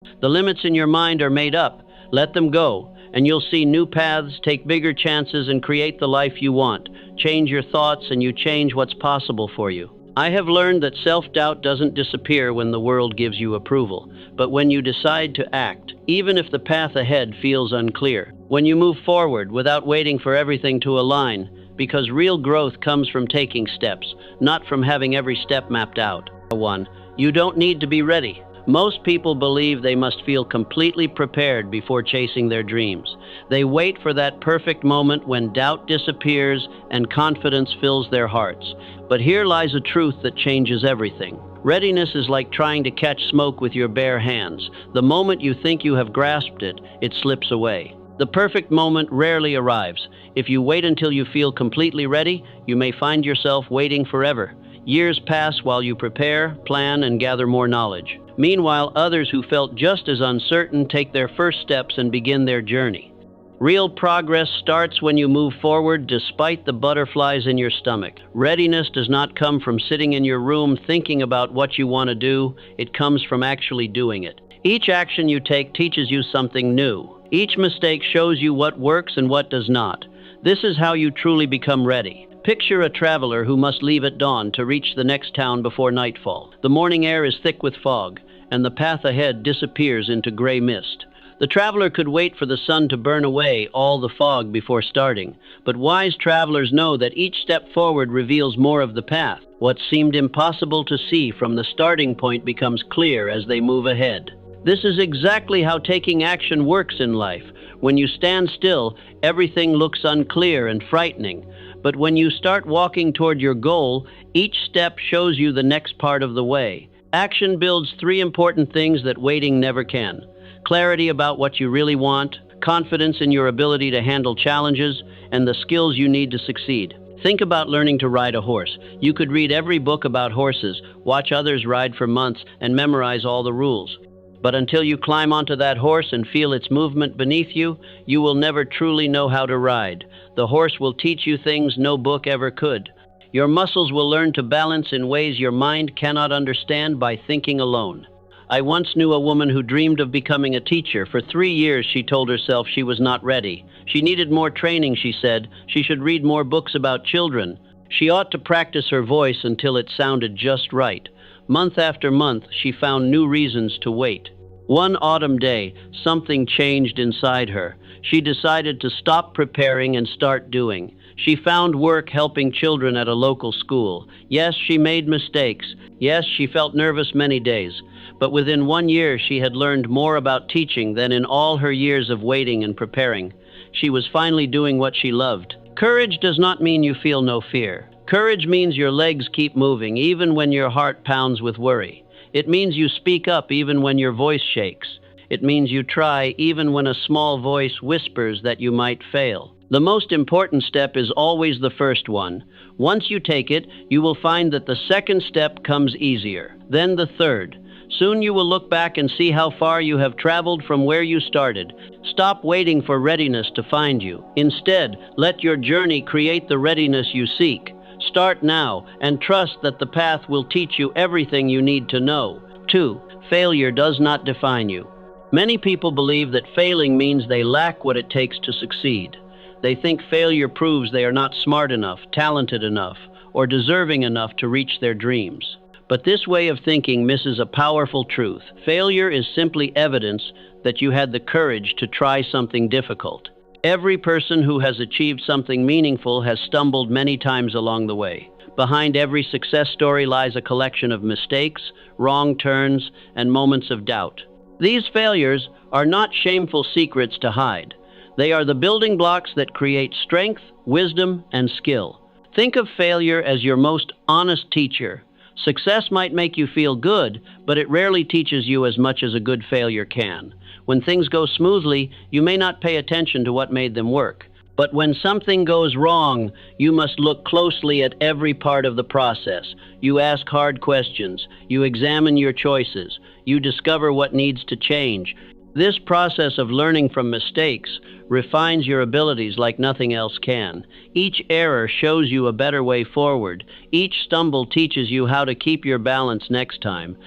The limits in your mind are made up. Let them go, and you'll see new paths, take bigger chances, and create the life you want. Change your thoughts, and you change what's possible for you. I have learned that self-doubt doesn't disappear when the world gives you approval, but when you decide to act, even if the path ahead feels unclear. When you move forward without waiting for everything to align, because real growth comes from taking steps, not from having every step mapped out. 1. You don't need to be ready. Most people believe they must feel completely prepared before chasing their dreams. They wait for that perfect moment when doubt disappears and confidence fills their hearts. But here lies a truth that changes everything. Readiness is like trying to catch smoke with your bare hands. The moment you think you have grasped it, it slips away. The perfect moment rarely arrives. If you wait until you feel completely ready, you may find yourself waiting forever. Years pass while you prepare, plan, and gather more knowledge. Meanwhile, others who felt just as uncertain take their first steps and begin their journey. Real progress starts when you move forward despite the butterflies in your stomach. Readiness does not come from sitting in your room thinking about what you want to do. It comes from actually doing it. Each action you take teaches you something new. Each mistake shows you what works and what does not. This is how you truly become ready. Picture a traveler who must leave at dawn to reach the next town before nightfall. The morning air is thick with fog, and the path ahead disappears into gray mist. The traveler could wait for the sun to burn away all the fog before starting, but wise travelers know that each step forward reveals more of the path. What seemed impossible to see from the starting point becomes clear as they move ahead. This is exactly how taking action works in life. When you stand still, everything looks unclear and frightening. But when you start walking toward your goal, each step shows you the next part of the way. Action builds 3 important things that waiting never can: clarity about what you really want, confidence in your ability to handle challenges, and the skills you need to succeed. Think about learning to ride a horse. You could read every book about horses, watch others ride for months, and memorize all the rules. But until you climb onto that horse and feel its movement beneath you, you will never truly know how to ride. The horse will teach you things no book ever could. Your muscles will learn to balance in ways your mind cannot understand by thinking alone. I once knew a woman who dreamed of becoming a teacher. For 3 years, she told herself she was not ready. She needed more training, she said. She should read more books about children. She ought to practice her voice until it sounded just right. Month after month, she found new reasons to wait. One autumn day, something changed inside her. She decided to stop preparing and start doing. She found work helping children at a local school. Yes, she made mistakes. Yes, she felt nervous many days. But within 1 year, she had learned more about teaching than in all her years of waiting and preparing. She was finally doing what she loved. Courage does not mean you feel no fear. Courage means your legs keep moving, even when your heart pounds with worry. It means you speak up even when your voice shakes. It means you try even when a small voice whispers that you might fail. The most important step is always the first one. Once you take it, you will find that the second step comes easier, then the third. Soon you will look back and see how far you have traveled from where you started. Stop waiting for readiness to find you. Instead, let your journey create the readiness you seek. Start now and trust that the path will teach you everything you need to know. 2. Failure does not define you. Many people believe that failing means they lack what it takes to succeed. They think failure proves they are not smart enough, talented enough, or deserving enough to reach their dreams. But this way of thinking misses a powerful truth. Failure is simply evidence that you had the courage to try something difficult. Every person who has achieved something meaningful has stumbled many times along the way. Behind every success story lies a collection of mistakes, wrong turns, and moments of doubt. These failures are not shameful secrets to hide. They are the building blocks that create strength, wisdom, and skill. Think of failure as your most honest teacher. Success might make you feel good, but it rarely teaches you as much as a good failure can. When things go smoothly, you may not pay attention to what made them work. But when something goes wrong, you must look closely at every part of the process. You ask hard questions. You examine your choices. You discover what needs to change. This process of learning from mistakes refines your abilities like nothing else can. Each error shows you a better way forward. Each stumble teaches you how to keep your balance next time.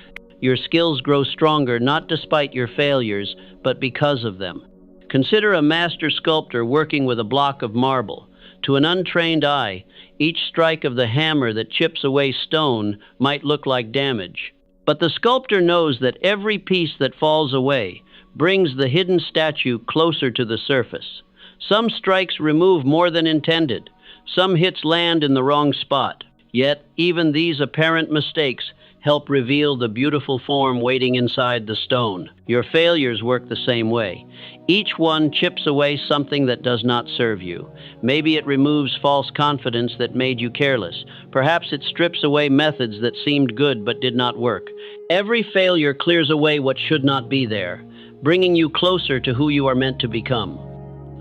Your skills grow stronger not despite your failures, but because of them. Consider a master sculptor working with a block of marble. To an untrained eye, each strike of the hammer that chips away stone might look like damage. But the sculptor knows that every piece that falls away brings the hidden statue closer to the surface. Some strikes remove more than intended. Some hits land in the wrong spot. Yet, even these apparent mistakes help reveal the beautiful form waiting inside the stone. Your failures work the same way. Each one chips away something that does not serve you. Maybe it removes false confidence that made you careless. Perhaps it strips away methods that seemed good but did not work. Every failure clears away what should not be there, bringing you closer to who you are meant to become.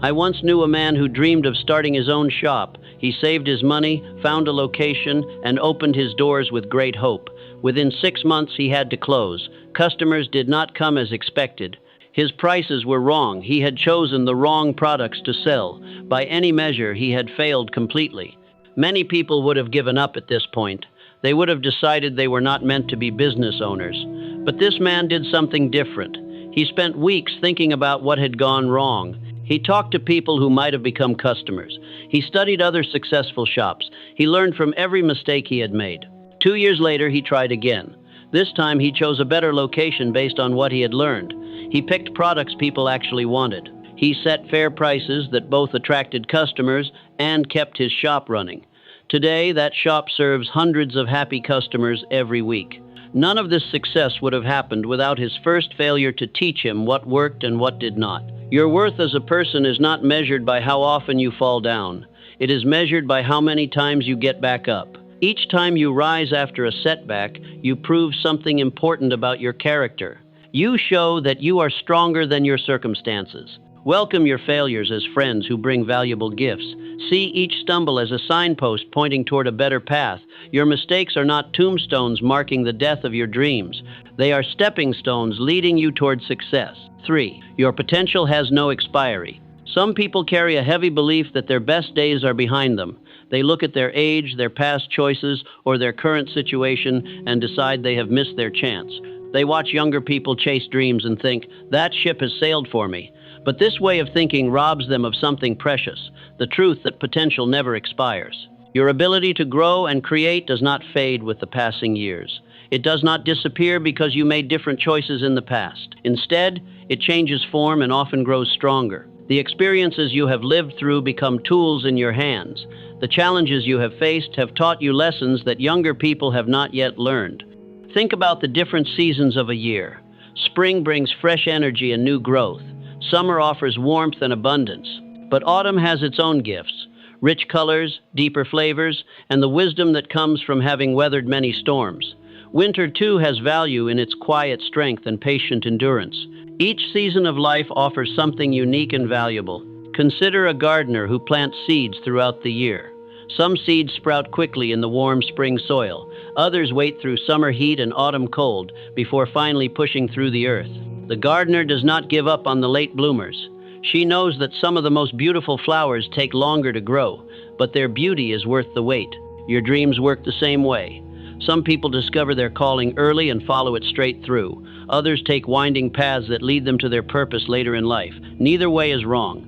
I once knew a man who dreamed of starting his own shop. He saved his money, found a location, and opened his doors with great hope. Within 6 months, he had to close. Customers did not come as expected. His prices were wrong. He had chosen the wrong products to sell. By any measure, he had failed completely. Many people would have given up at this point. They would have decided they were not meant to be business owners. But this man did something different. He spent weeks thinking about what had gone wrong. He talked to people who might have become customers. He studied other successful shops. He learned from every mistake he had made. 2 years later, he tried again. This time, he chose a better location based on what he had learned. He picked products people actually wanted. He set fair prices that both attracted customers and kept his shop running. Today, that shop serves hundreds of happy customers every week. None of this success would have happened without his first failure to teach him what worked and what did not. Your worth as a person is not measured by how often you fall down. It is measured by how many times you get back up. Each time you rise after a setback, you prove something important about your character. You show that you are stronger than your circumstances. Welcome your failures as friends who bring valuable gifts. See each stumble as a signpost pointing toward a better path. Your mistakes are not tombstones marking the death of your dreams. They are stepping stones leading you toward success. 3. Your potential has no expiry. Some people carry a heavy belief that their best days are behind them. They look at their age, their past choices, or their current situation and decide they have missed their chance. They watch younger people chase dreams and think, that ship has sailed for me. But this way of thinking robs them of something precious, the truth that potential never expires. Your ability to grow and create does not fade with the passing years. It does not disappear because you made different choices in the past. Instead, it changes form and often grows stronger. The experiences you have lived through become tools in your hands. The challenges you have faced have taught you lessons that younger people have not yet learned. Think about the different seasons of a year. Spring brings fresh energy and new growth. Summer offers warmth and abundance. But autumn has its own gifts, rich colors, deeper flavors, and the wisdom that comes from having weathered many storms. Winter, too, has value in its quiet strength and patient endurance. Each season of life offers something unique and valuable. Consider a gardener who plants seeds throughout the year. Some seeds sprout quickly in the warm spring soil. Others wait through summer heat and autumn cold before finally pushing through the earth. The gardener does not give up on the late bloomers. She knows that some of the most beautiful flowers take longer to grow, but their beauty is worth the wait. Your dreams work the same way. Some people discover their calling early and follow it straight through. Others take winding paths that lead them to their purpose later in life. Neither way is wrong.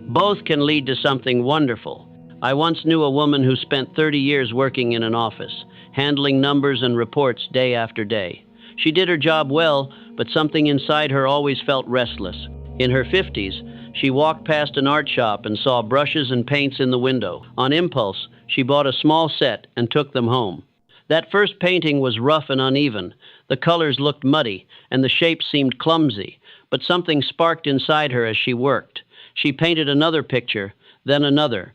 Both can lead to something wonderful. I once knew a woman who spent 30 years working in an office, handling numbers and reports day after day. She did her job well, but something inside her always felt restless. In her 50s, she walked past an art shop and saw brushes and paints in the window. On impulse, she bought a small set and took them home. That first painting was rough and uneven. The colors looked muddy, and the shapes seemed clumsy, but something sparked inside her as she worked. She painted another picture, then another.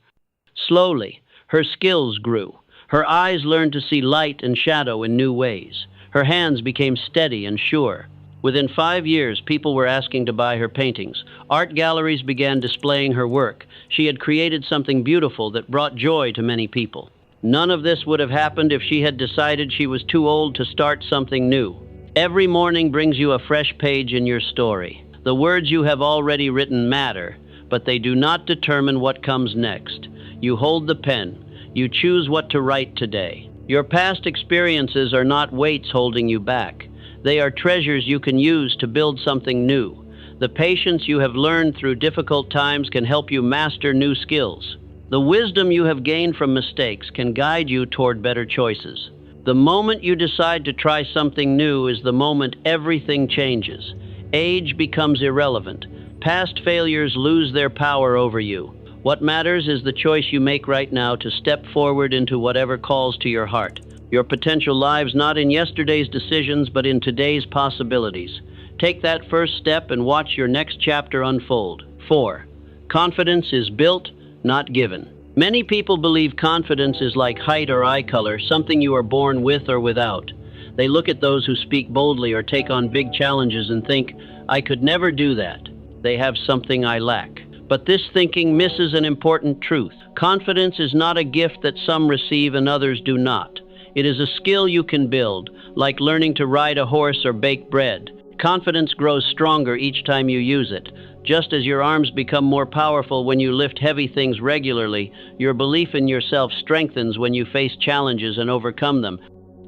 Slowly, her skills grew. Her eyes learned to see light and shadow in new ways. Her hands became steady and sure. Within 5 years, people were asking to buy her paintings. Art galleries began displaying her work. She had created something beautiful that brought joy to many people. None of this would have happened if she had decided she was too old to start something new. Every morning brings you a fresh page in your story. The words you have already written matter, but they do not determine what comes next. You hold the pen. You choose what to write today. Your past experiences are not weights holding you back. They are treasures you can use to build something new. The patience you have learned through difficult times can help you master new skills. The wisdom you have gained from mistakes can guide you toward better choices. The moment you decide to try something new is the moment everything changes. Age becomes irrelevant. Past failures lose their power over you. What matters is the choice you make right now to step forward into whatever calls to your heart. Your potential lies not in yesterday's decisions, but in today's possibilities. Take that first step and watch your next chapter unfold. 4. Confidence is built, not given. Many people believe confidence is like height or eye color, something you are born with or without. They look at those who speak boldly or take on big challenges and think, "I could never do that. They have something I lack." But this thinking misses an important truth. Confidence is not a gift that some receive and others do not. It is a skill you can build, like learning to ride a horse or bake bread. Confidence grows stronger each time you use it. Just as your arms become more powerful when you lift heavy things regularly, your belief in yourself strengthens when you face challenges and overcome them.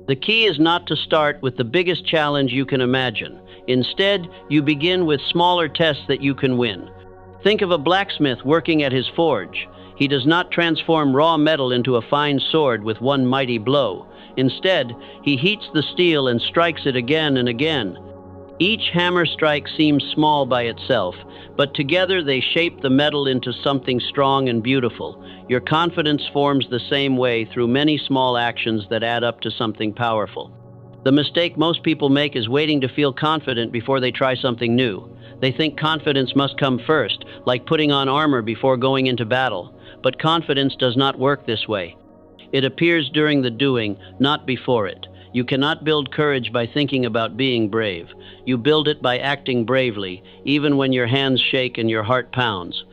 The key is not to start with the biggest challenge you can imagine. Instead, you begin with smaller tests that you can win. Think of a blacksmith working at his forge. He does not transform raw metal into a fine sword with one mighty blow. Instead, he heats the steel and strikes it again and again. Each hammer strike seems small by itself, but together they shape the metal into something strong and beautiful. Your confidence forms the same way through many small actions that add up to something powerful. The mistake most people make is waiting to feel confident before they try something new. They think confidence must come first, like putting on armor before going into battle. But confidence does not work this way. It appears during the doing, not before it. You cannot build courage by thinking about being brave. You build it by acting bravely, even when your hands shake and your heart pounds.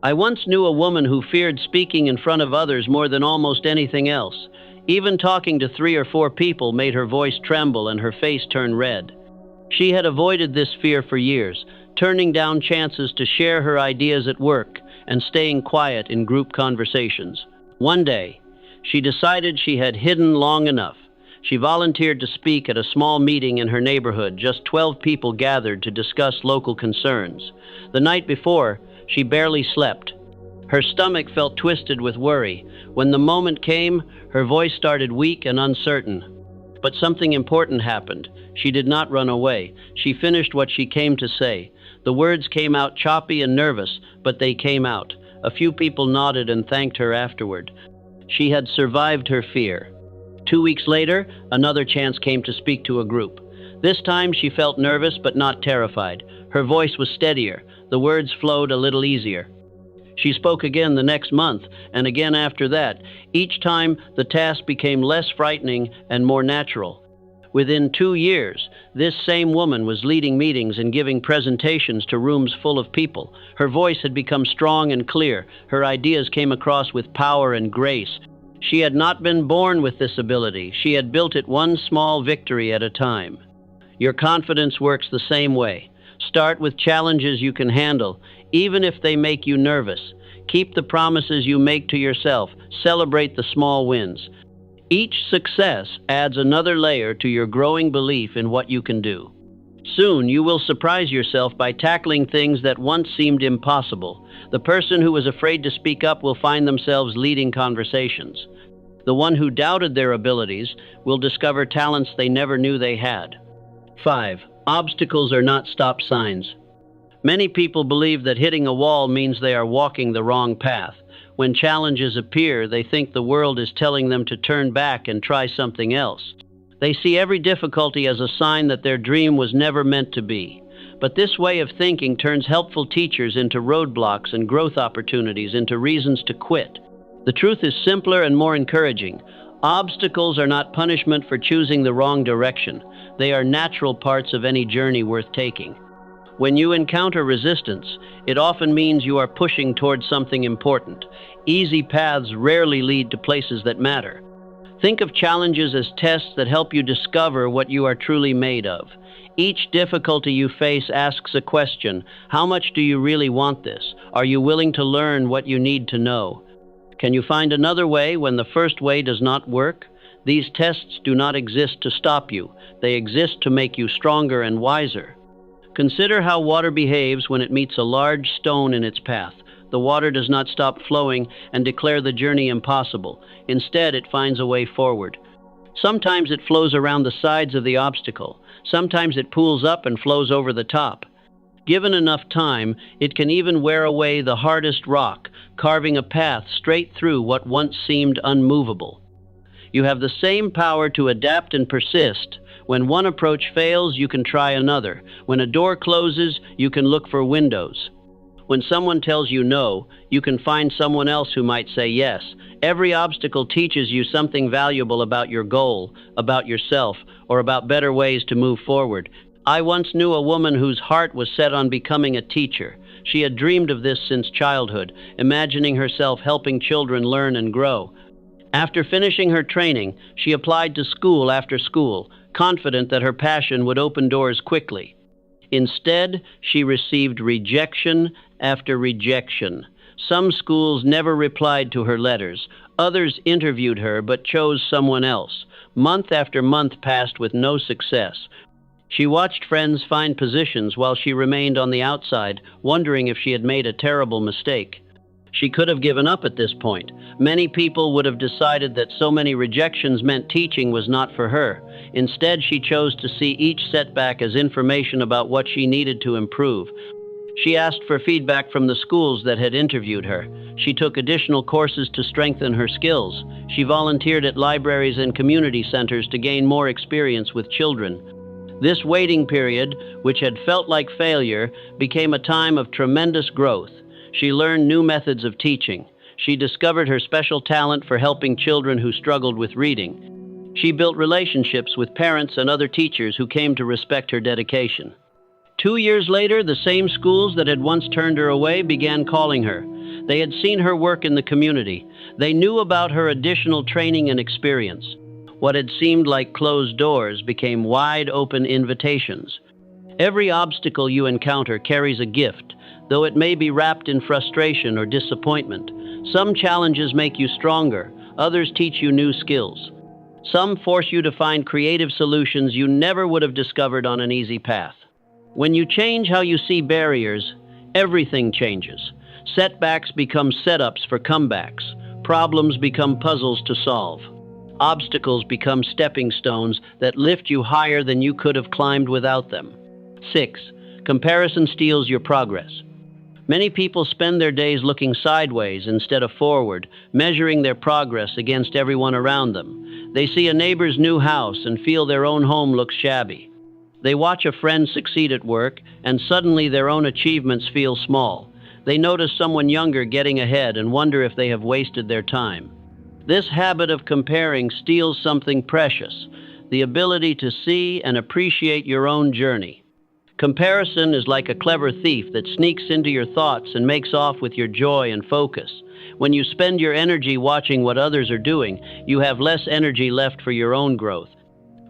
I once knew a woman who feared speaking in front of others more than almost anything else. Even talking to 3 or 4 people made her voice tremble and her face turn red. She had avoided this fear for years, turning down chances to share her ideas at work and staying quiet in group conversations. One day, she decided she had hidden long enough. She volunteered to speak at a small meeting in her neighborhood. Just 12 people gathered to discuss local concerns. The night before, she barely slept. Her stomach felt twisted with worry. When the moment came, her voice started weak and uncertain. But something important happened. She did not run away. She finished what she came to say. The words came out choppy and nervous, but they came out. A few people nodded and thanked her afterward. She had survived her fear. 2 weeks later, another chance came to speak to a group. This time she felt nervous but not terrified. Her voice was steadier. The words flowed a little easier. She spoke again the next month, and again after that. Each time, the task became less frightening and more natural. Within 2 years, this same woman was leading meetings and giving presentations to rooms full of people. Her voice had become strong and clear. Her ideas came across with power and grace. She had not been born with this ability. She had built it one small victory at a time. Your confidence works the same way. Start with challenges you can handle, even if they make you nervous. Keep the promises you make to yourself. Celebrate the small wins. Each success adds another layer to your growing belief in what you can do. Soon, you will surprise yourself by tackling things that once seemed impossible. The person who was afraid to speak up will find themselves leading conversations. The one who doubted their abilities will discover talents they never knew they had. 5. Obstacles are not stop signs. Many people believe that hitting a wall means they are walking the wrong path. When challenges appear, they think the world is telling them to turn back and try something else. They see every difficulty as a sign that their dream was never meant to be. But this way of thinking turns helpful teachers into roadblocks and growth opportunities into reasons to quit. The truth is simpler and more encouraging. Obstacles are not punishment for choosing the wrong direction. They are natural parts of any journey worth taking. When you encounter resistance, it often means you are pushing towards something important. Easy paths rarely lead to places that matter. Think of challenges as tests that help you discover what you are truly made of. Each difficulty you face asks a question. How much do you really want this? Are you willing to learn what you need to know? Can you find another way when the first way does not work? These tests do not exist to stop you. They exist to make you stronger and wiser. Consider how water behaves when it meets a large stone in its path. The water does not stop flowing and declare the journey impossible. Instead, it finds a way forward. Sometimes it flows around the sides of the obstacle. Sometimes it pools up and flows over the top. Given enough time, it can even wear away the hardest rock, carving a path straight through what once seemed unmovable. You have the same power to adapt and persist. When one approach fails, you can try another. When a door closes, you can look for windows. When someone tells you no, you can find someone else who might say yes. Every obstacle teaches you something valuable about your goal, about yourself, or about better ways to move forward. I once knew a woman whose heart was set on becoming a teacher. She had dreamed of this since childhood, imagining herself helping children learn and grow. After finishing her training, she applied to school after school, confident that her passion would open doors quickly. Instead, she received rejection after rejection. Some schools never replied to her letters. Others interviewed her but chose someone else. Month after month passed with no success. She watched friends find positions while she remained on the outside, wondering if she had made a terrible mistake. She could have given up at this point. Many people would have decided that so many rejections meant teaching was not for her. Instead, she chose to see each setback as information about what she needed to improve. She asked for feedback from the schools that had interviewed her. She took additional courses to strengthen her skills. She volunteered at libraries and community centers to gain more experience with children. This waiting period, which had felt like failure, became a time of tremendous growth. She learned new methods of teaching. She discovered her special talent for helping children who struggled with reading. She built relationships with parents and other teachers who came to respect her dedication. 2 years later, the same schools that had once turned her away began calling her. They had seen her work in the community. They knew about her additional training and experience. What had seemed like closed doors became wide-open invitations. Every obstacle you encounter carries a gift, though it may be wrapped in frustration or disappointment. Some challenges make you stronger. Others teach you new skills. Some force you to find creative solutions you never would have discovered on an easy path. When you change how you see barriers, everything changes. Setbacks become setups for comebacks. Problems become puzzles to solve. Obstacles become stepping stones that lift you higher than you could have climbed without them. 6. Comparison steals your progress. Many people spend their days looking sideways instead of forward, measuring their progress against everyone around them. They see a neighbor's new house and feel their own home looks shabby. They watch a friend succeed at work, and suddenly their own achievements feel small. They notice someone younger getting ahead and wonder if they have wasted their time. This habit of comparing steals something precious, the ability to see and appreciate your own journey. Comparison is like a clever thief that sneaks into your thoughts and makes off with your joy and focus. When you spend your energy watching what others are doing, you have less energy left for your own growth.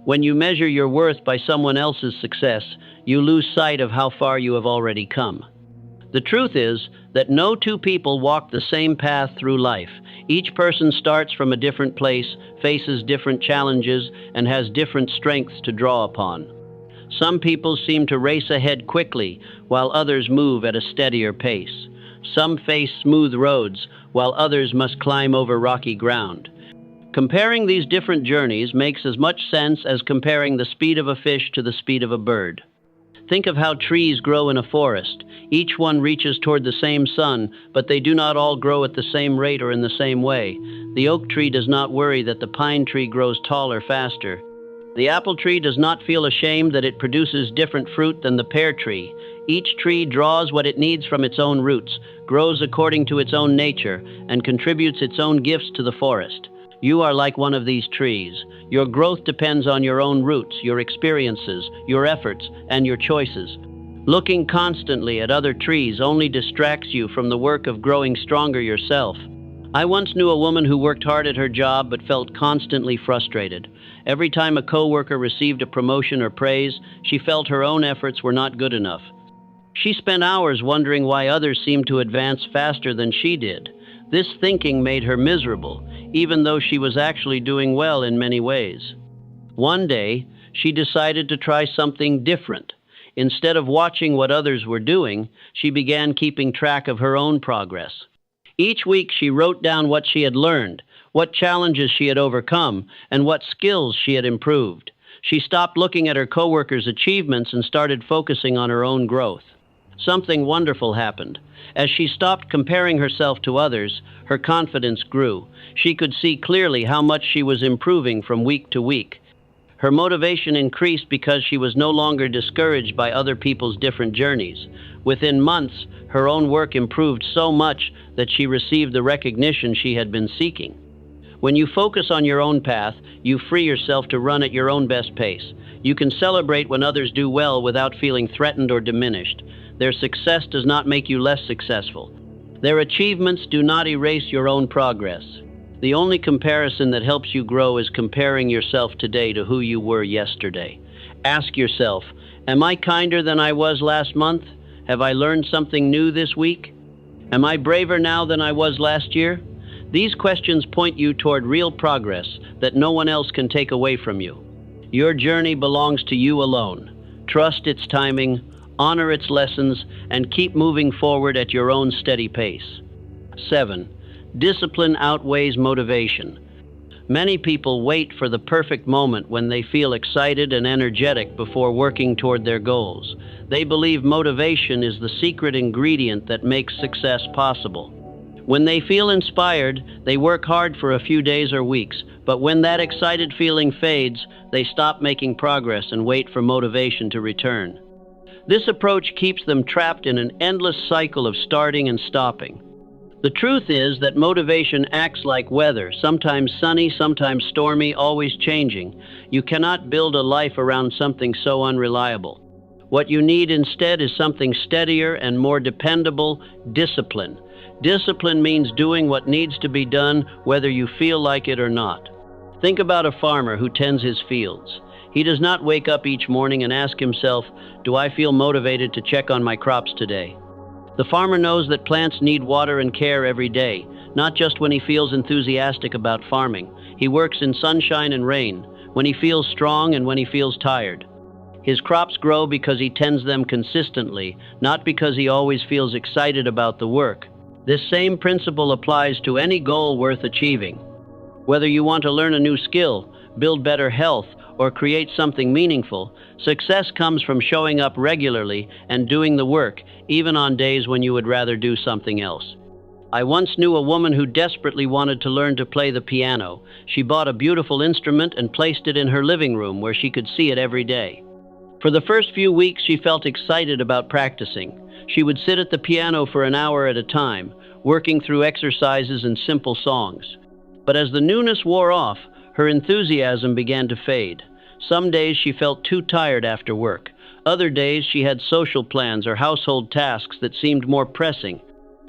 When you measure your worth by someone else's success, you lose sight of how far you have already come. The truth is that no two people walk the same path through life. Each person starts from a different place, faces different challenges, and has different strengths to draw upon. Some people seem to race ahead quickly, while others move at a steadier pace. Some face smooth roads, while others must climb over rocky ground. Comparing these different journeys makes as much sense as comparing the speed of a fish to the speed of a bird. Think of how trees grow in a forest. Each one reaches toward the same sun, but they do not all grow at the same rate or in the same way. The oak tree does not worry that the pine tree grows taller faster. The apple tree does not feel ashamed that it produces different fruit than the pear tree. Each tree draws what it needs from its own roots, grows according to its own nature, and contributes its own gifts to the forest. You are like one of these trees. Your growth depends on your own roots, your experiences, your efforts, and your choices. Looking constantly at other trees only distracts you from the work of growing stronger yourself. I once knew a woman who worked hard at her job but felt constantly frustrated. Every time a coworker received a promotion or praise, she felt her own efforts were not good enough. She spent hours wondering why others seemed to advance faster than she did. This thinking made her miserable. even though she was actually doing well in many ways. One day, she decided to try something different. Instead of watching what others were doing, she began keeping track of her own progress. Each week, she wrote down what she had learned, what challenges she had overcome, and what skills she had improved. She stopped looking at her coworkers' achievements and started focusing on her own growth. Something wonderful happened. As she stopped comparing herself to others, her confidence grew. She could see clearly how much she was improving from week to week. Her motivation increased because she was no longer discouraged by other people's different journeys. Within months, her own work improved so much that she received the recognition she had been seeking. When you focus on your own path, you free yourself to run at your own best pace. You can celebrate when others do well without feeling threatened or diminished. Their success does not make you less successful. Their achievements do not erase your own progress. The only comparison that helps you grow is comparing yourself today to who you were yesterday. Ask yourself, am I kinder than I was last month? Have I learned something new this week? Am I braver now than I was last year? These questions point you toward real progress that no one else can take away from you. Your journey belongs to you alone. Trust its timing, honor its lessons, and keep moving forward at your own steady pace. 7. Discipline outweighs motivation. Many people wait for the perfect moment when they feel excited and energetic before working toward their goals. They believe motivation is the secret ingredient that makes success possible. When they feel inspired, they work hard for a few days or weeks, but when that excited feeling fades, they stop making progress and wait for motivation to return. This approach keeps them trapped in an endless cycle of starting and stopping. The truth is that motivation acts like weather, sometimes sunny, sometimes stormy, always changing. You cannot build a life around something so unreliable. What you need instead is something steadier and more dependable: discipline. Discipline means doing what needs to be done, whether you feel like it or not. Think about a farmer who tends his fields. He does not wake up each morning and ask himself, "Do I feel motivated to check on my crops today?" The farmer knows that plants need water and care every day, not just when he feels enthusiastic about farming. He works in sunshine and rain, when he feels strong and when he feels tired. His crops grow because he tends them consistently, not because he always feels excited about the work. This same principle applies to any goal worth achieving. Whether you want to learn a new skill, build better health, or create something meaningful, success comes from showing up regularly and doing the work, even on days when you would rather do something else. I once knew a woman who desperately wanted to learn to play the piano. She bought a beautiful instrument and placed it in her living room where she could see it every day. For the first few weeks, she felt excited about practicing. She would sit at the piano for an hour at a time, working through exercises and simple songs. But as the newness wore off, her enthusiasm began to fade. Some days she felt too tired after work. Other days she had social plans or household tasks that seemed more pressing.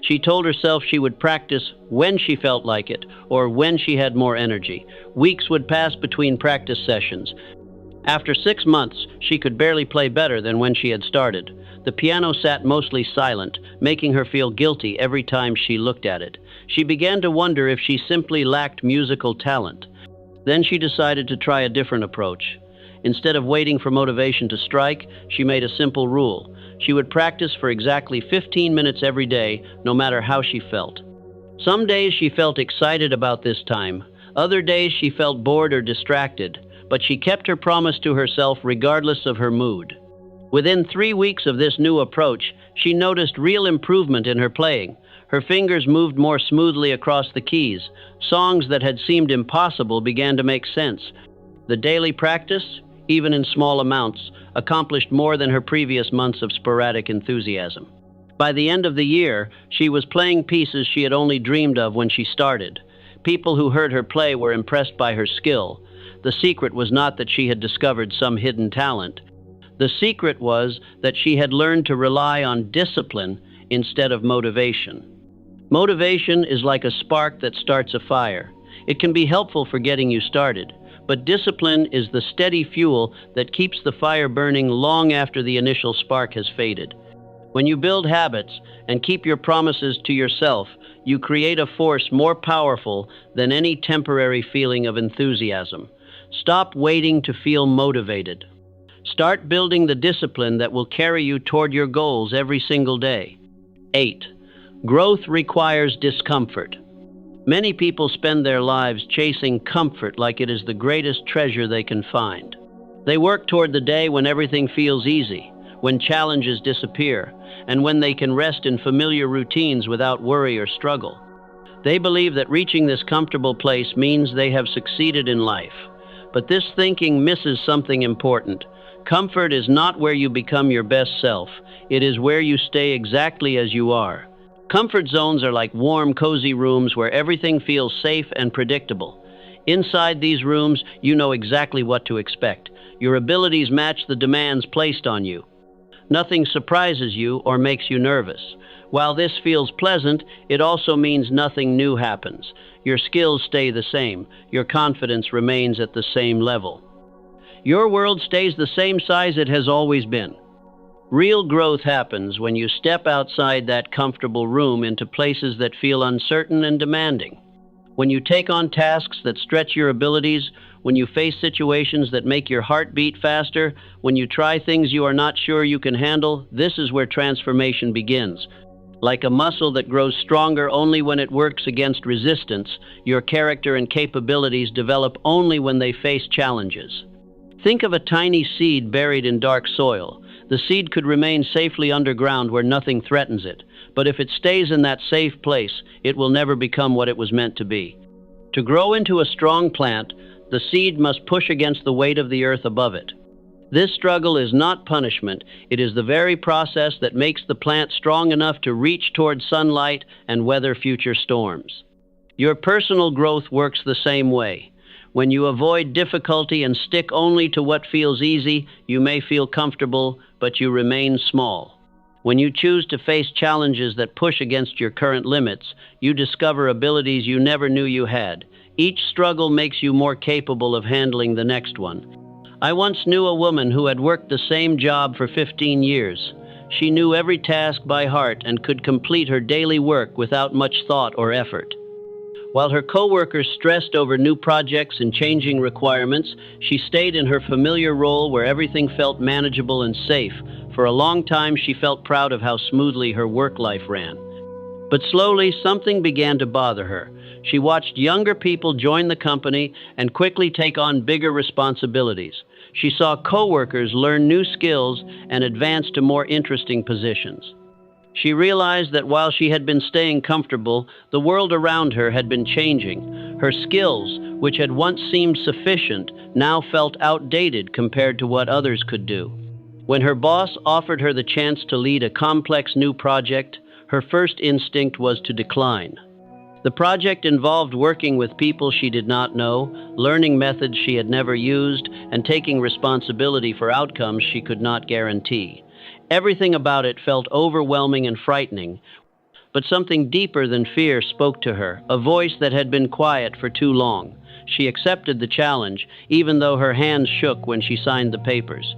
She told herself she would practice when she felt like it or when she had more energy. Weeks would pass between practice sessions. After 6 months, she could barely play better than when she had started. The piano sat mostly silent, making her feel guilty every time she looked at it. She began to wonder if she simply lacked musical talent. Then she decided to try a different approach. Instead of waiting for motivation to strike, she made a simple rule. She would practice for exactly 15 minutes every day, no matter how she felt. Some days she felt excited about this time. Other days she felt bored or distracted, but she kept her promise to herself regardless of her mood. Within 3 weeks of this new approach, she noticed real improvement in her playing. Her fingers moved more smoothly across the keys. Songs that had seemed impossible began to make sense. The daily practice, even in small amounts, accomplished more than her previous months of sporadic enthusiasm. By the end of the year, she was playing pieces she had only dreamed of when she started. People who heard her play were impressed by her skill. The secret was not that she had discovered some hidden talent. The secret was that she had learned to rely on discipline instead of motivation. Motivation is like a spark that starts a fire. It can be helpful for getting you started, but discipline is the steady fuel that keeps the fire burning long after the initial spark has faded. When you build habits and keep your promises to yourself, you create a force more powerful than any temporary feeling of enthusiasm. Stop waiting to feel motivated. Start building the discipline that will carry you toward your goals every single day. 8. Growth requires discomfort. Many people spend their lives chasing comfort like it is the greatest treasure they can find. They work toward the day when everything feels easy, when challenges disappear, and when they can rest in familiar routines without worry or struggle. They believe that reaching this comfortable place means they have succeeded in life. But this thinking misses something important. Comfort is not where you become your best self. It is where you stay exactly as you are. Comfort zones are like warm, cozy rooms where everything feels safe and predictable. Inside these rooms, you know exactly what to expect. Your abilities match the demands placed on you. Nothing surprises you or makes you nervous. While this feels pleasant, it also means nothing new happens. Your skills stay the same. Your confidence remains at the same level. Your world stays the same size it has always been. Real growth happens when you step outside that comfortable room into places that feel uncertain and demanding. When you take on tasks that stretch your abilities, when you face situations that make your heart beat faster, when you try things you are not sure you can handle, this is where transformation begins. Like a muscle that grows stronger only when it works against resistance, your character and capabilities develop only when they face challenges. Think of a tiny seed buried in dark soil. The seed could remain safely underground where nothing threatens it, but if it stays in that safe place, it will never become what it was meant to be. To grow into a strong plant, the seed must push against the weight of the earth above it. This struggle is not punishment. It is the very process that makes the plant strong enough to reach toward sunlight and weather future storms. Your personal growth works the same way. When you avoid difficulty and stick only to what feels easy, you may feel comfortable, but you remain small. When you choose to face challenges that push against your current limits, you discover abilities you never knew you had. Each struggle makes you more capable of handling the next one. I once knew a woman who had worked the same job for 15 years. She knew every task by heart and could complete her daily work without much thought or effort. While her coworkers stressed over new projects and changing requirements, she stayed in her familiar role where everything felt manageable and safe. For a long time, she felt proud of how smoothly her work life ran. But slowly, something began to bother her. She watched younger people join the company and quickly take on bigger responsibilities. She saw coworkers learn new skills and advance to more interesting positions. She realized that while she had been staying comfortable, the world around her had been changing. Her skills, which had once seemed sufficient, now felt outdated compared to what others could do. When her boss offered her the chance to lead a complex new project, her first instinct was to decline. The project involved working with people she did not know, learning methods she had never used, and taking responsibility for outcomes she could not guarantee. Everything about it felt overwhelming and frightening, but something deeper than fear spoke to her, a voice that had been quiet for too long. She accepted the challenge, even though her hands shook when she signed the papers.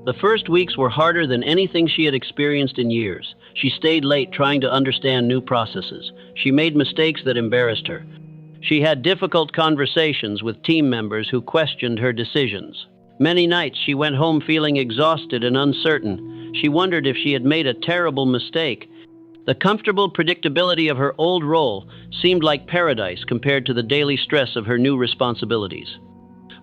The first weeks were harder than anything she had experienced in years. She stayed late trying to understand new processes. She made mistakes that embarrassed her. She had difficult conversations with team members who questioned her decisions. Many nights she went home feeling exhausted and uncertain. She wondered if she had made a terrible mistake. The comfortable predictability of her old role seemed like paradise compared to the daily stress of her new responsibilities.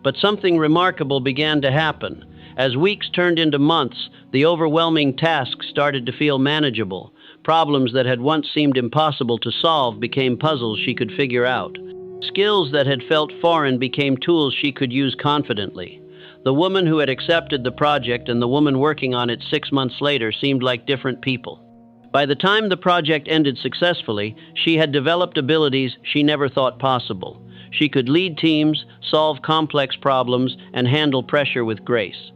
But something remarkable began to happen. As weeks turned into months, the overwhelming tasks started to feel manageable. Problems that had once seemed impossible to solve became puzzles she could figure out. Skills that had felt foreign became tools she could use confidently. The woman who had accepted the project and the woman working on it 6 months later seemed like different people. By the time the project ended successfully, she had developed abilities she never thought possible. She could lead teams, solve complex problems, and handle pressure with grace.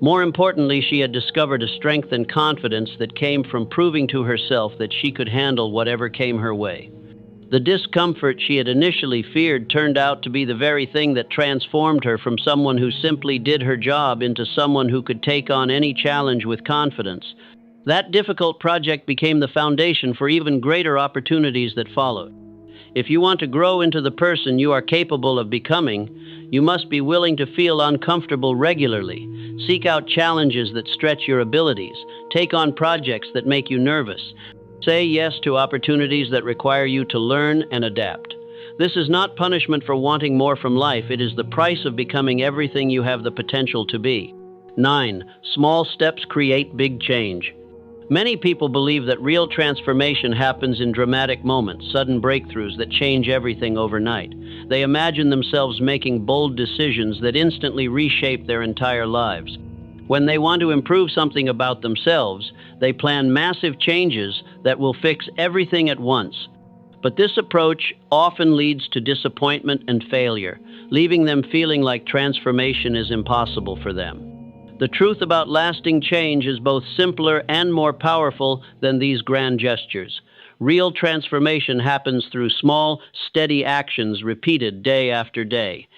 More importantly, she had discovered a strength and confidence that came from proving to herself that she could handle whatever came her way. The discomfort she had initially feared turned out to be the very thing that transformed her from someone who simply did her job into someone who could take on any challenge with confidence. That difficult project became the foundation for even greater opportunities that followed. If you want to grow into the person you are capable of becoming, you must be willing to feel uncomfortable regularly. Seek out challenges that stretch your abilities. Take on projects that make you nervous. Say yes to opportunities that require you to learn and adapt. This is not punishment for wanting more from life. It is the price of becoming everything you have the potential to be. 9. Small steps create big change. Many people believe that real transformation happens in dramatic moments, sudden breakthroughs that change everything overnight. They imagine themselves making bold decisions that instantly reshape their entire lives. When they want to improve something about themselves, they plan massive changes that will fix everything at once. But this approach often leads to disappointment and failure, leaving them feeling like transformation is impossible for them. The truth about lasting change is both simpler and more powerful than these grand gestures. Real transformation happens through small, steady actions repeated day after day.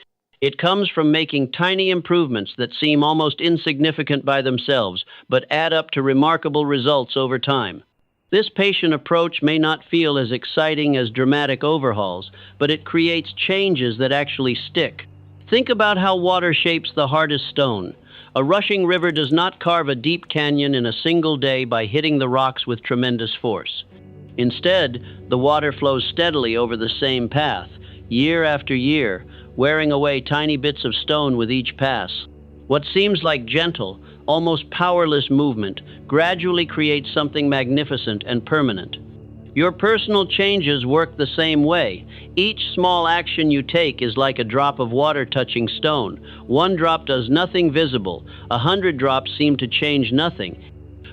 It comes from making tiny improvements that seem almost insignificant by themselves, but add up to remarkable results over time. This patient approach may not feel as exciting as dramatic overhauls, but it creates changes that actually stick. Think about how water shapes the hardest stone. A rushing river does not carve a deep canyon in a single day by hitting the rocks with tremendous force. Instead, the water flows steadily over the same path, year after year, wearing away tiny bits of stone with each pass. What seems like gentle, almost powerless movement gradually creates something magnificent and permanent. Your personal changes work the same way. Each small action you take is like a drop of water touching stone. One drop does nothing visible. 100 drops seem to change nothing.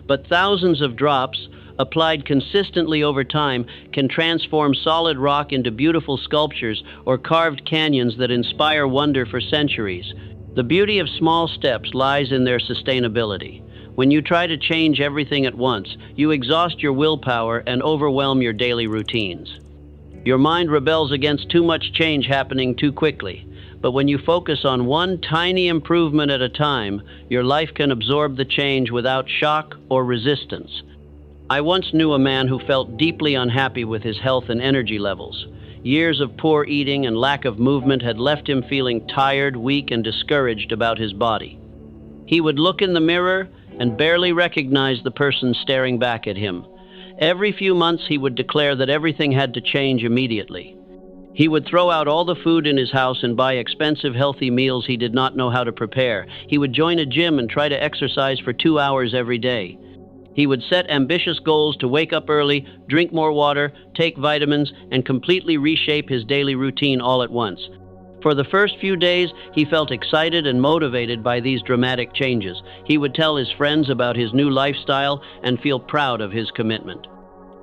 But thousands of drops, applied consistently over time, can transform solid rock into beautiful sculptures or carved canyons that inspire wonder for centuries. The beauty of small steps lies in their sustainability. When you try to change everything at once, you exhaust your willpower and overwhelm your daily routines. Your mind rebels against too much change happening too quickly. But when you focus on one tiny improvement at a time, your life can absorb the change without shock or resistance. I once knew a man who felt deeply unhappy with his health and energy levels. Years of poor eating and lack of movement had left him feeling tired, weak, and discouraged about his body. He would look in the mirror and barely recognize the person staring back at him. Every few months he would declare that everything had to change immediately. He would throw out all the food in his house and buy expensive, healthy meals he did not know how to prepare. He would join a gym and try to exercise for 2 hours every day. He would set ambitious goals to wake up early, drink more water, take vitamins, and completely reshape his daily routine all at once. For the first few days, he felt excited and motivated by these dramatic changes. He would tell his friends about his new lifestyle and feel proud of his commitment.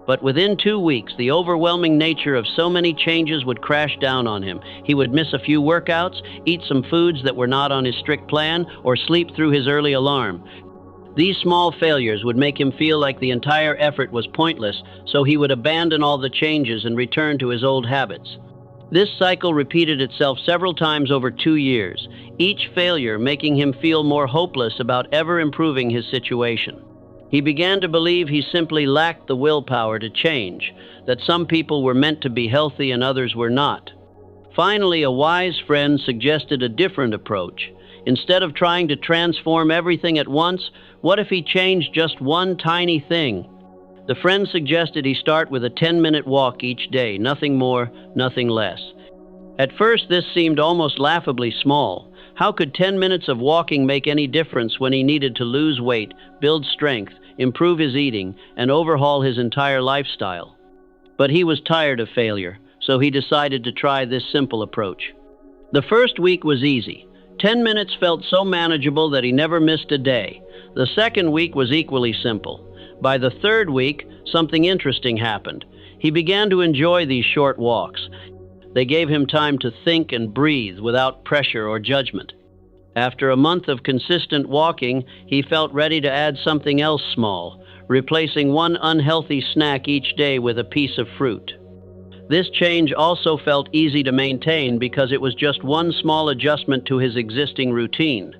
But within 2 weeks, the overwhelming nature of so many changes would crash down on him. He would miss a few workouts, eat some foods that were not on his strict plan, or sleep through his early alarm. These small failures would make him feel like the entire effort was pointless, so he would abandon all the changes and return to his old habits. This cycle repeated itself several times over 2 years, each failure making him feel more hopeless about ever improving his situation. He began to believe he simply lacked the willpower to change, that some people were meant to be healthy and others were not. Finally, a wise friend suggested a different approach. Instead of trying to transform everything at once, what if he changed just one tiny thing? The friend suggested he start with a 10-minute walk each day, nothing more, nothing less. At first, this seemed almost laughably small. How could 10 minutes of walking make any difference when he needed to lose weight, build strength, improve his eating, and overhaul his entire lifestyle? But he was tired of failure, so he decided to try this simple approach. The first week was easy. 10 minutes felt so manageable that he never missed a day. The second week was equally simple. By the third week, something interesting happened. He began to enjoy these short walks. They gave him time to think and breathe without pressure or judgment. After a month of consistent walking, he felt ready to add something else small, replacing one unhealthy snack each day with a piece of fruit. This change also felt easy to maintain because it was just one small adjustment to his existing routine.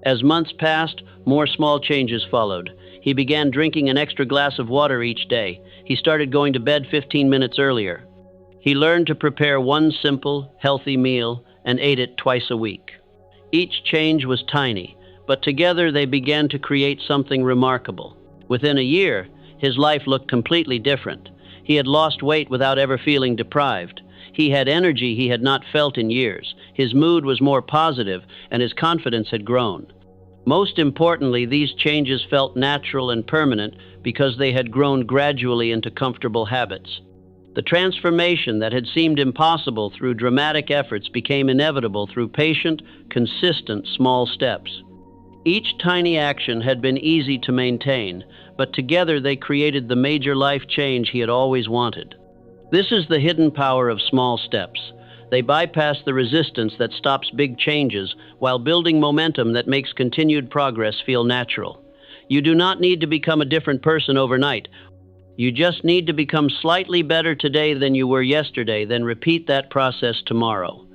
As months passed, more small changes followed. He began drinking an extra glass of water each day. He started going to bed 15 minutes earlier. He learned to prepare one simple, healthy meal and ate it twice a week. Each change was tiny, but together they began to create something remarkable. Within a year, his life looked completely different. He had lost weight without ever feeling deprived. He had energy he had not felt in years. His mood was more positive, and his confidence had grown. Most importantly, these changes felt natural and permanent because they had grown gradually into comfortable habits. The transformation that had seemed impossible through dramatic efforts became inevitable through patient, consistent small steps. Each tiny action had been easy to maintain, but together they created the major life change he had always wanted. This is the hidden power of small steps. They bypass the resistance that stops big changes while building momentum that makes continued progress feel natural. You do not need to become a different person overnight. You just need to become slightly better today than you were yesterday, then repeat that process tomorrow.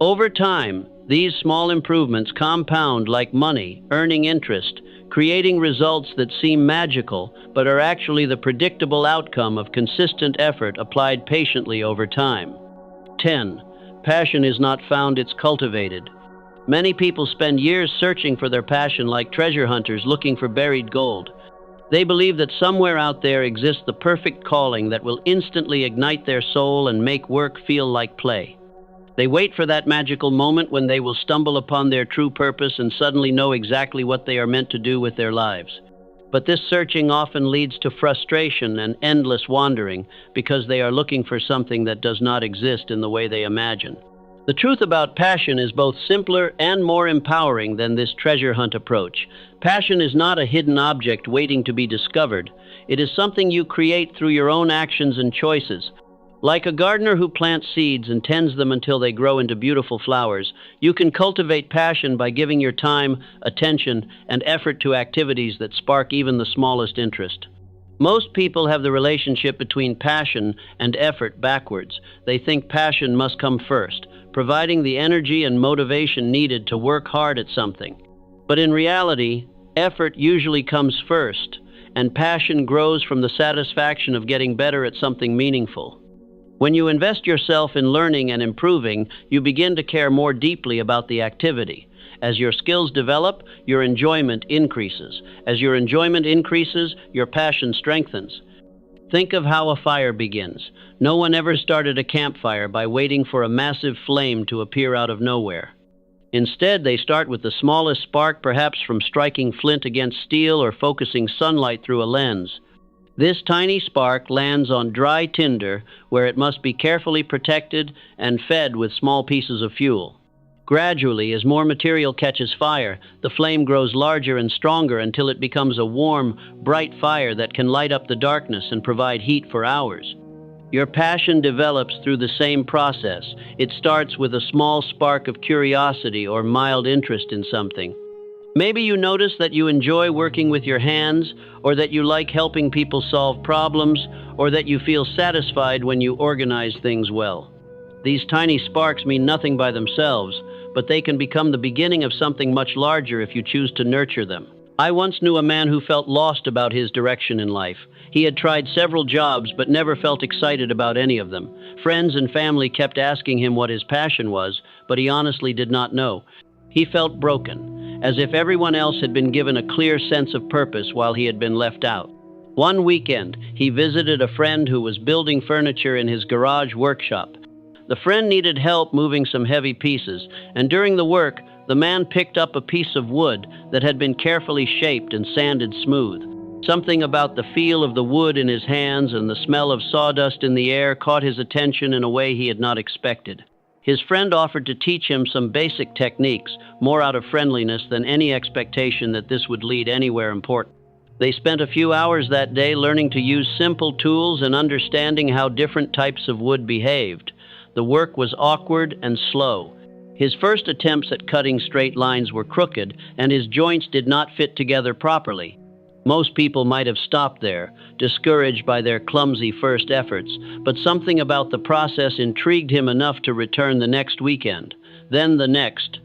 Over time, these small improvements compound like money, earning interest, creating results that seem magical but are actually the predictable outcome of consistent effort applied patiently over time. 10. Passion is not found, it's cultivated. Many people spend years searching for their passion like treasure hunters looking for buried gold. They believe that somewhere out there exists the perfect calling that will instantly ignite their soul and make work feel like play. They wait for that magical moment when they will stumble upon their true purpose and suddenly know exactly what they are meant to do with their lives. But this searching often leads to frustration and endless wandering because they are looking for something that does not exist in the way they imagine. The truth about passion is both simpler and more empowering than this treasure hunt approach. Passion is not a hidden object waiting to be discovered. It is something you create through your own actions and choices. Like a gardener who plants seeds and tends them until they grow into beautiful flowers, you can cultivate passion by giving your time, attention, and effort to activities that spark even the smallest interest. Most people have the relationship between passion and effort backwards. They think passion must come first, providing the energy and motivation needed to work hard at something. But in reality, effort usually comes first, and passion grows from the satisfaction of getting better at something meaningful. When you invest yourself in learning and improving, you begin to care more deeply about the activity. As your skills develop, your enjoyment increases. As your enjoyment increases, your passion strengthens. Think of how a fire begins. No one ever started a campfire by waiting for a massive flame to appear out of nowhere. Instead, they start with the smallest spark, perhaps from striking flint against steel or focusing sunlight through a lens. This tiny spark lands on dry tinder, where it must be carefully protected and fed with small pieces of fuel. Gradually, as more material catches fire, the flame grows larger and stronger until it becomes a warm, bright fire that can light up the darkness and provide heat for hours. Your passion develops through the same process. It starts with a small spark of curiosity or mild interest in something. Maybe you notice that you enjoy working with your hands, or that you like helping people solve problems, or that you feel satisfied when you organize things well. These tiny sparks mean nothing by themselves, but they can become the beginning of something much larger if you choose to nurture them. I once knew a man who felt lost about his direction in life. He had tried several jobs but never felt excited about any of them. Friends and family kept asking him what his passion was, but he honestly did not know. He felt broken, as if everyone else had been given a clear sense of purpose while he had been left out. One weekend, he visited a friend who was building furniture in his garage workshop. The friend needed help moving some heavy pieces, and during the work, the man picked up a piece of wood that had been carefully shaped and sanded smooth. Something about the feel of the wood in his hands and the smell of sawdust in the air caught his attention in a way he had not expected. His friend offered to teach him some basic techniques, more out of friendliness than any expectation that this would lead anywhere important. They spent a few hours that day learning to use simple tools and understanding how different types of wood behaved. The work was awkward and slow. His first attempts at cutting straight lines were crooked, and his joints did not fit together properly. Most people might have stopped there, discouraged by their clumsy first efforts, but something about the process intrigued him enough to return the next weekend, then the next.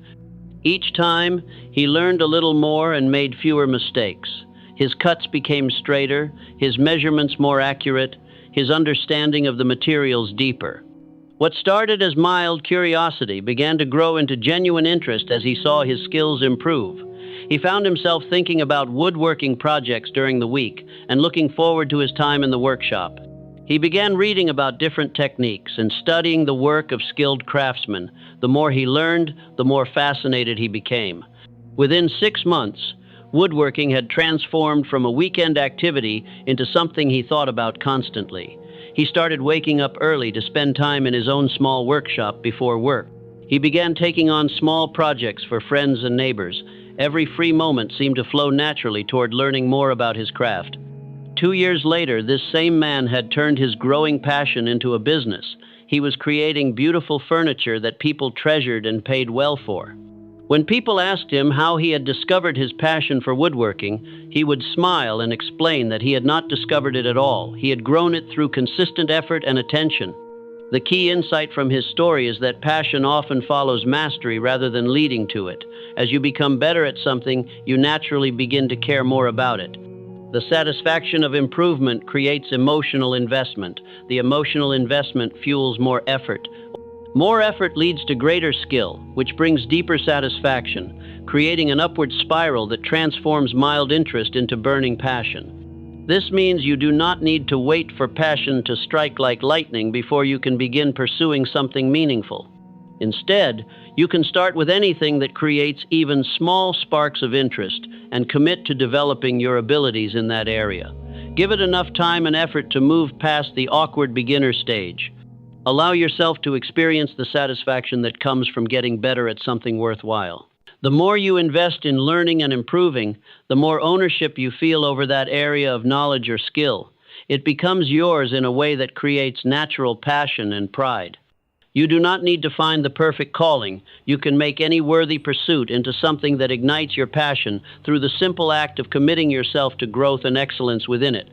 Each time, he learned a little more and made fewer mistakes. His cuts became straighter, his measurements more accurate, his understanding of the materials deeper. What started as mild curiosity began to grow into genuine interest as he saw his skills improve. He found himself thinking about woodworking projects during the week and looking forward to his time in the workshop. He began reading about different techniques and studying the work of skilled craftsmen. The more he learned, the more fascinated he became. Within 6 months, woodworking had transformed from a weekend activity into something he thought about constantly. He started waking up early to spend time in his own small workshop before work. He began taking on small projects for friends and neighbors. Every free moment seemed to flow naturally toward learning more about his craft. 2 years later, this same man had turned his growing passion into a business. He was creating beautiful furniture that people treasured and paid well for. When people asked him how he had discovered his passion for woodworking, he would smile and explain that he had not discovered it at all. He had grown it through consistent effort and attention. The key insight from his story is that passion often follows mastery rather than leading to it. As you become better at something, you naturally begin to care more about it. The satisfaction of improvement creates emotional investment. The emotional investment fuels more effort. More effort leads to greater skill, which brings deeper satisfaction, creating an upward spiral that transforms mild interest into burning passion. This means you do not need to wait for passion to strike like lightning before you can begin pursuing something meaningful. Instead, you can start with anything that creates even small sparks of interest and commit to developing your abilities in that area. Give it enough time and effort to move past the awkward beginner stage. Allow yourself to experience the satisfaction that comes from getting better at something worthwhile. The more you invest in learning and improving, the more ownership you feel over that area of knowledge or skill. It becomes yours in a way that creates natural passion and pride. You do not need to find the perfect calling. You can make any worthy pursuit into something that ignites your passion through the simple act of committing yourself to growth and excellence within it.